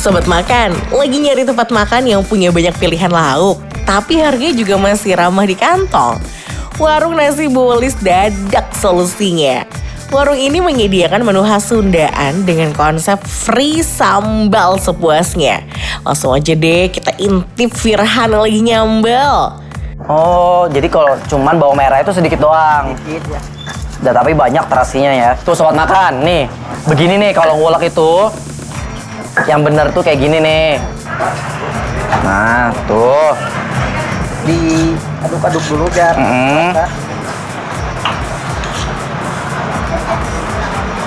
Sobat Makan, lagi nyari tempat makan yang punya banyak pilihan lauk, tapi harganya juga masih ramah di kantong? Warung Nasi Bu Welis Dadak solusinya. Warung ini menyediakan menu khas Sundaan dengan konsep free sambal sepuasnya. Langsung aja deh kita intip Firhan lagi nyambel. Oh, jadi kalau cuman bawang merah itu sedikit doang. Sedikit ya. Udah, tapi banyak terasinya ya. Tuh Sobat Makan, nih. Begini nih kalau ngulek itu. Yang bener tuh kayak gini nih. Nah, tuh. Diaduk-aduk dulu biar rata.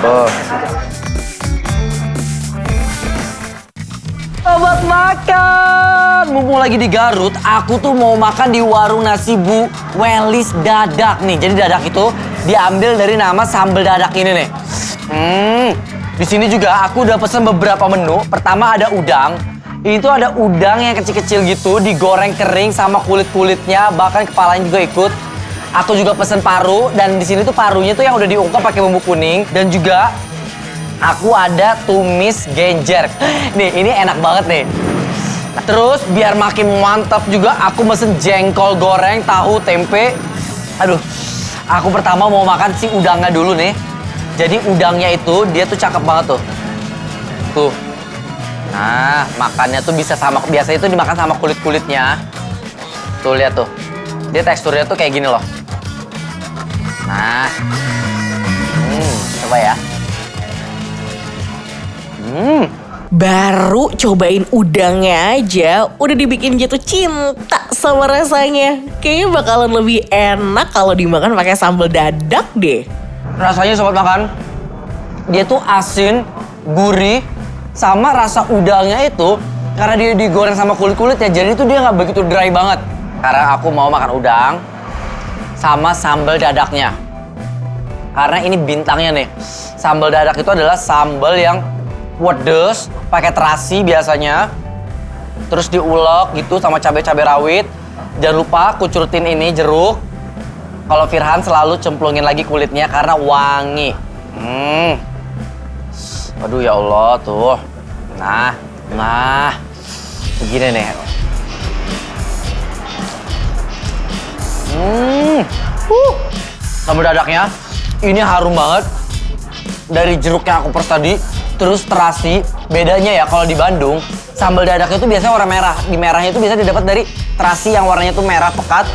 Tuh. Sobat Makan, mumpung lagi di Garut, aku tuh mau makan di warung Nasi Bu Welis Dadak nih. Jadi dadak itu diambil dari nama sambal dadak ini nih. Di sini juga aku udah pesen beberapa menu. Pertama ada udang. Itu ada udang yang kecil-kecil gitu, digoreng kering sama kulit-kulitnya, bahkan kepalanya juga ikut. Aku juga pesen paru, dan di sini tuh parunya tuh yang udah diungkep pakai bumbu kuning, dan juga aku ada tumis genjer. Nih, ini enak banget nih. Terus biar makin mantap juga aku mesen jengkol goreng, tahu, tempe. Aduh, aku pertama mau makan si udangnya dulu nih. Jadi udangnya itu dia tuh cakep banget tuh. Tuh. Nah, makannya tuh bisa sama, biasanya itu dimakan sama kulit-kulitnya. Tuh, lihat tuh. Dia teksturnya tuh kayak gini loh. Nah. Coba ya. Baru cobain udangnya aja, udah dibikin jatuh cinta sama rasanya. Kayaknya bakalan lebih enak kalau dimakan pakai sambal dadak deh. Rasanya Sobat Makan, dia tuh asin, gurih, sama rasa udangnya itu karena dia digoreng sama kulit-kulitnya, jadi itu dia nggak begitu dry banget. Karena aku mau makan udang sama sambal dadaknya. Karena ini bintangnya nih. Sambal dadak itu adalah sambal yang pedes, pakai terasi biasanya. Terus diulek gitu sama cabai-cabai rawit. Jangan lupa kucurutin ini jeruk. Kalau Firhan selalu cemplungin lagi kulitnya karena wangi. Aduh ya Allah tuh. Nah. Begini nih. Sambal dadaknya ini harum banget. Dari jeruk yang aku peres tadi, terus terasi. Bedanya ya kalau di Bandung, sambal dadaknya itu biasanya warna merah. Di merahnya itu biasanya didapat dari terasi yang warnanya tuh merah pekat.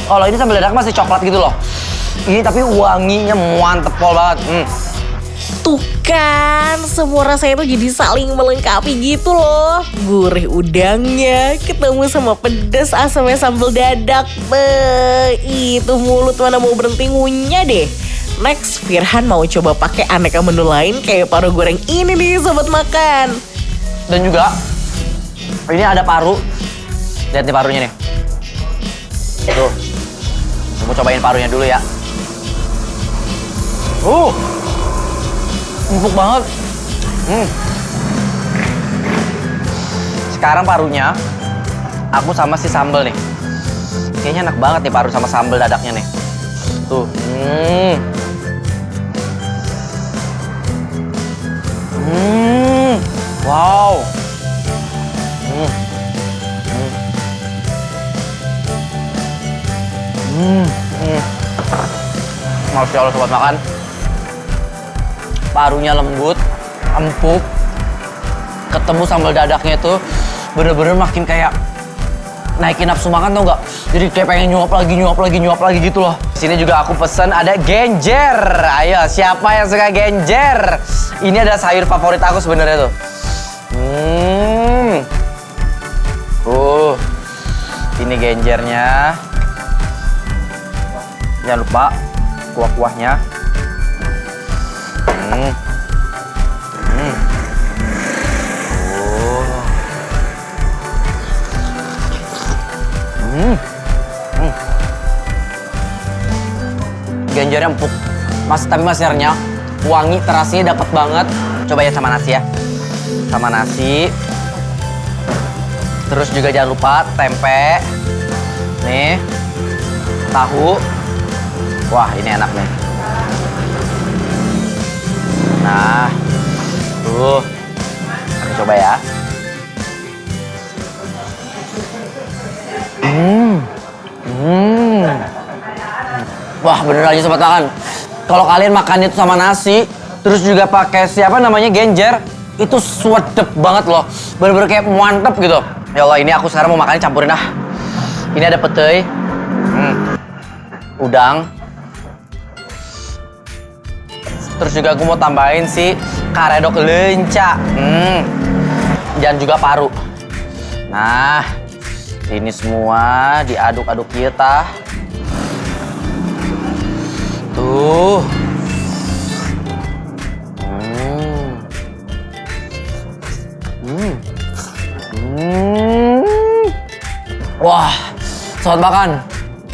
Kalau ini sambal dadak masih coklat gitu loh. Ini tapi wanginya mantep pol banget. Tuh kan, semua rasanya tuh jadi saling melengkapi gitu loh. Gurih udangnya, ketemu sama pedas asamnya sambal dadak. Itu mulut mana mau berhenti ngunyah deh. Next, Firhan mau coba pakai aneka menu lain kayak paru goreng ini nih Sobat Makan. Dan juga, ini ada paru. Lihat nih parunya nih. Tuh. Aku cobain parunya dulu ya. Empuk banget. Sekarang parunya, aku sama si sambal nih. Kayaknya enak banget nih paru sama sambal dadaknya nih. Tuh. Wow. Masya Allah Sobat Makan. Parunya lembut, empuk. Ketemu sambal dadaknya itu bener-bener makin kayak naikin nafsu makan, tau nggak? Jadi kayak pengen nyuap lagi gitu loh. Di sini juga aku pesen ada genjer. Ayo, siapa yang suka genjer? Ini ada sayur favorit aku sebenarnya tuh. Ini genjernya. Jangan lupa kuah-kuahnya. Genjernya empuk, tapi masih renyah, wangi, terasinya dapat banget. Coba ya sama nasi ya, sama nasi. Terus juga jangan lupa tempe, nih, tahu. Wah, ini enak nih. Nah, tuh, aku coba ya. Wah, bener aja sobat makan. Kalau kalian makan itu sama nasi, terus juga pakai siapa namanya genjer, itu swedep banget loh. Bener-bener kayak mantep gitu. Ya Allah, ini aku sekarang mau makannya campurin ah. Ini ada petai, udang. Terus juga aku mau tambahin si karedok lenca. Dan juga paru. Nah, ini semua diaduk-aduk kita. Tuh. Wah, sobat makan.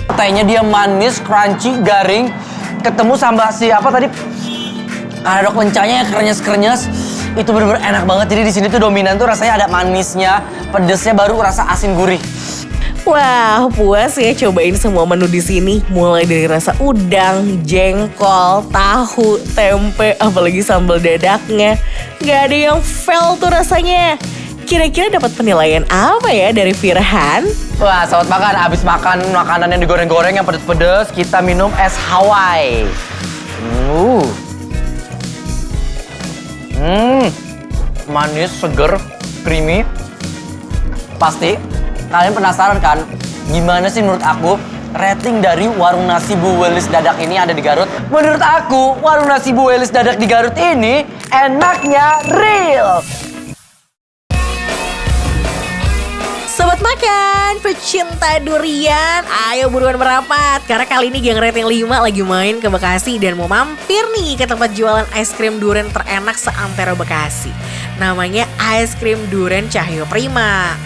Petainya dia manis, crunchy, garing. Ketemu sama si apa tadi? Karedok lencanya krenyes-krenyes. Itu bener-bener enak banget. Jadi di sini tuh dominan tuh rasanya ada manisnya, pedesnya, baru rasa asin gurih. Wah, puas ya cobain semua menu di sini. Mulai dari rasa udang, jengkol, tahu, tempe, apalagi sambal dadaknya. Gak ada yang fail tuh rasanya. Kira-kira dapat penilaian apa ya dari Firhan? Wah, sobat makan, abis makan makanan yang digoreng-goreng yang pedes-pedes, kita minum es Hawaii. Manis, seger, creamy. Pasti kalian penasaran kan, gimana sih menurut aku rating dari warung nasi Bu Welis Dadak ini ada di Garut? Menurut aku, warung nasi Bu Welis Dadak di Garut ini enaknya real. Sobat makan, pecinta durian, ayo buruan merapat. Karena kali ini Geng Rating 5 lagi main ke Bekasi dan mau mampir nih ke tempat jualan es krim durian terenak seantero Bekasi. Namanya es krim durian Cahyo Prima.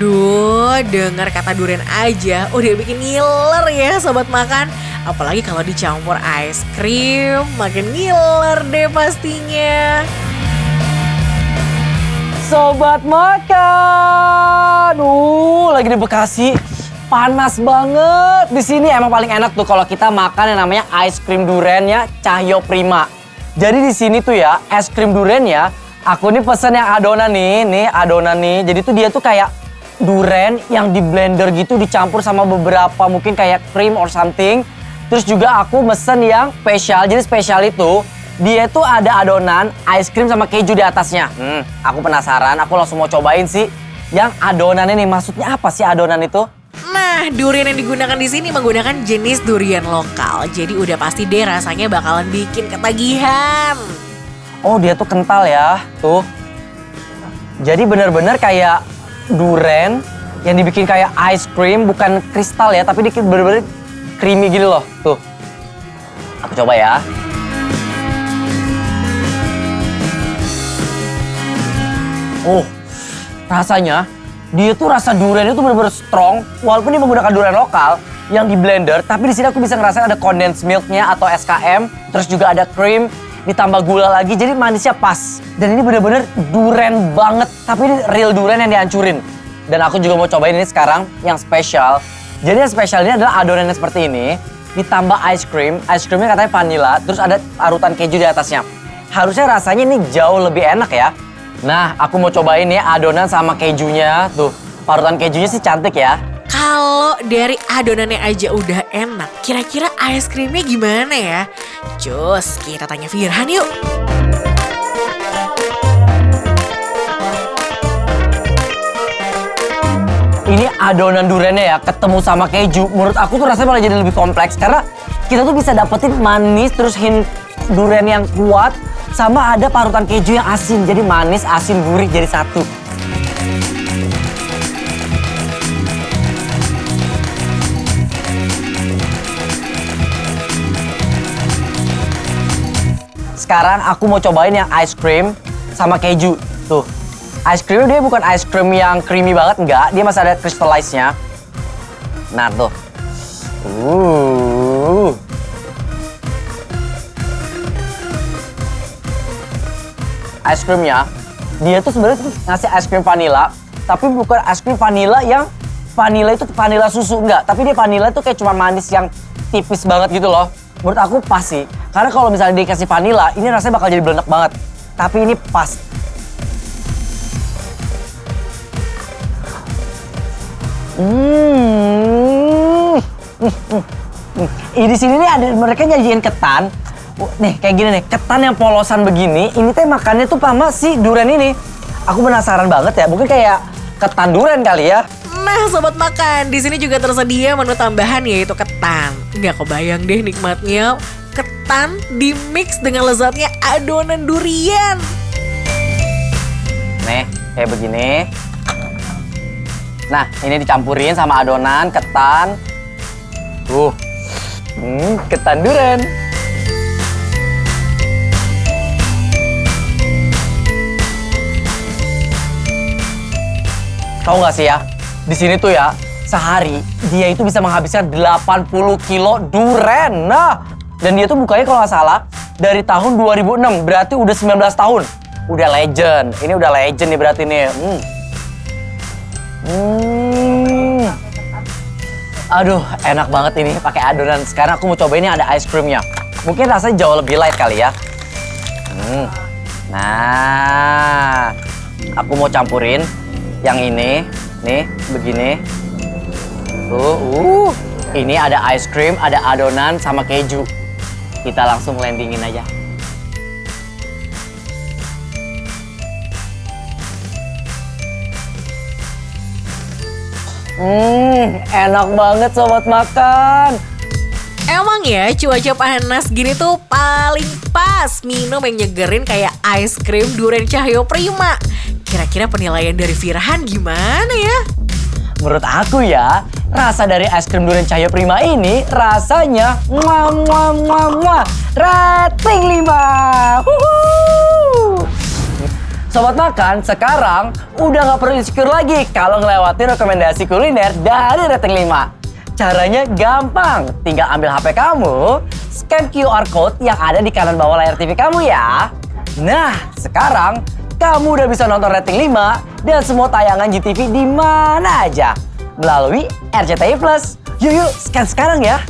Duh, dengar kata durian aja udah bikin ngiler ya sobat makan. Apalagi kalau dicampur es krim, makin ngiler deh pastinya. Sobat makan, lagi di Bekasi, panas banget. Di sini emang paling enak tuh kalau kita makan yang namanya es krim duriannya Cahyo Prima. Jadi di sini tuh ya es krim duriannya, aku nih pesen yang adonan nih adonan nih. Jadi tuh dia tuh kayak durian yang di blender gitu dicampur sama beberapa mungkin kayak cream or something. Terus juga aku mesen yang spesial. Jadi spesial itu dia tuh ada adonan ice cream sama keju di atasnya. Aku penasaran, aku langsung mau cobain sih yang adonan ini. Maksudnya apa sih adonan itu? Nah, durian yang digunakan di sini menggunakan jenis durian lokal. Jadi udah pasti deh rasanya bakalan bikin ketagihan. Oh, dia tuh kental ya, tuh. Jadi bener-bener kayak durian yang dibikin kayak ice cream, bukan kristal ya, tapi dia bener-bener creamy gitu loh, tuh. Aku coba ya. Oh, rasanya dia tuh rasa durian itu bener-bener strong, walaupun dia menggunakan durian lokal yang di blender, tapi di sini aku bisa ngerasain ada condensed milknya atau SKM, terus juga ada cream, ditambah gula lagi, jadi manisnya pas. Dan ini bener-bener durian banget, tapi ini real durian yang dihancurin. Dan aku juga mau cobain ini sekarang, yang spesial. Jadi yang spesial ini adalah adonannya seperti ini, ditambah ice cream. Ice creamnya katanya vanilla, terus ada parutan keju di atasnya. Harusnya rasanya ini jauh lebih enak ya. Nah, aku mau cobain ya adonan sama kejunya. Tuh, parutan kejunya sih cantik ya. Kalau dari adonannya aja udah enak, kira-kira es krimnya gimana ya? Cus, kita tanya Firhan yuk. Ini adonan duriannya ya, ketemu sama keju. Menurut aku tuh rasanya malah jadi lebih kompleks. Karena kita tuh bisa dapetin manis, terus hint durian yang kuat, sama ada parutan keju yang asin. Jadi manis, asin, gurih jadi satu. Sekarang aku mau cobain yang ice cream sama keju. Tuh, ice cream dia bukan ice cream yang creamy banget, enggak. Dia masih ada crystallize-nya. Nah, tuh. Ice creamnya, dia tuh sebenarnya ngasih ice cream vanilla, tapi bukan ice cream vanilla yang vanilla itu vanilla susu, enggak. Tapi dia vanilla itu kayak cuma manis yang tipis banget gitu loh. Menurut aku pas sih. Karena kalau misalnya dikasih vanilla, ini rasanya bakal jadi belenek banget. Tapi ini pas. Di sini nih ada mereka nyajiin ketan. Nih kayak gini nih, ketan yang polosan begini. Ini teh makannya tuh sama si durian ini. Aku penasaran banget ya, mungkin kayak ketan durian kali ya. Nah sobat makan, di sini juga tersedia menu tambahan yaitu ketan. Nggak kebayang deh nikmatnya ketan di mix dengan lezatnya adonan durian. Nih, kayak begini. Nah, ini dicampurin sama adonan ketan. Ketan durian. Tahu nggak sih ya? Di sini tuh ya, sehari dia itu bisa menghabiskan 80 kilo durian. Nah, dan dia tuh bukanya kalau nggak salah dari tahun 2006, berarti udah 19 tahun. Udah legend. Ini udah legend nih berarti nih. Aduh, enak banget ini pakai adonan. Sekarang aku mau cobain ini ada ice creamnya. Mungkin rasanya jauh lebih light kali ya. Nah, aku mau campurin yang ini, nih begini. Ini ada ice cream, ada adonan sama keju. Kita langsung landingin aja. Enak banget sobat makan. Emang ya cuaca panas gini tuh paling pas minum yang nyegerin kayak ice cream durian Cahyo Prima. Kira-kira penilaian dari Firhan gimana ya? Menurut aku ya, rasa dari es krim durian Cahyo Prima ini rasanya rating 5. Sobat makan, sekarang udah gak perlu insecure lagi kalau ngelewatin rekomendasi kuliner dari rating 5. Caranya gampang, tinggal ambil HP kamu, scan QR code yang ada di kanan bawah layar TV kamu ya. Nah, sekarang kamu udah bisa nonton rating 5 dan semua tayangan GTV di mana aja melalui RCTI Plus. Yuk, scan sekarang ya.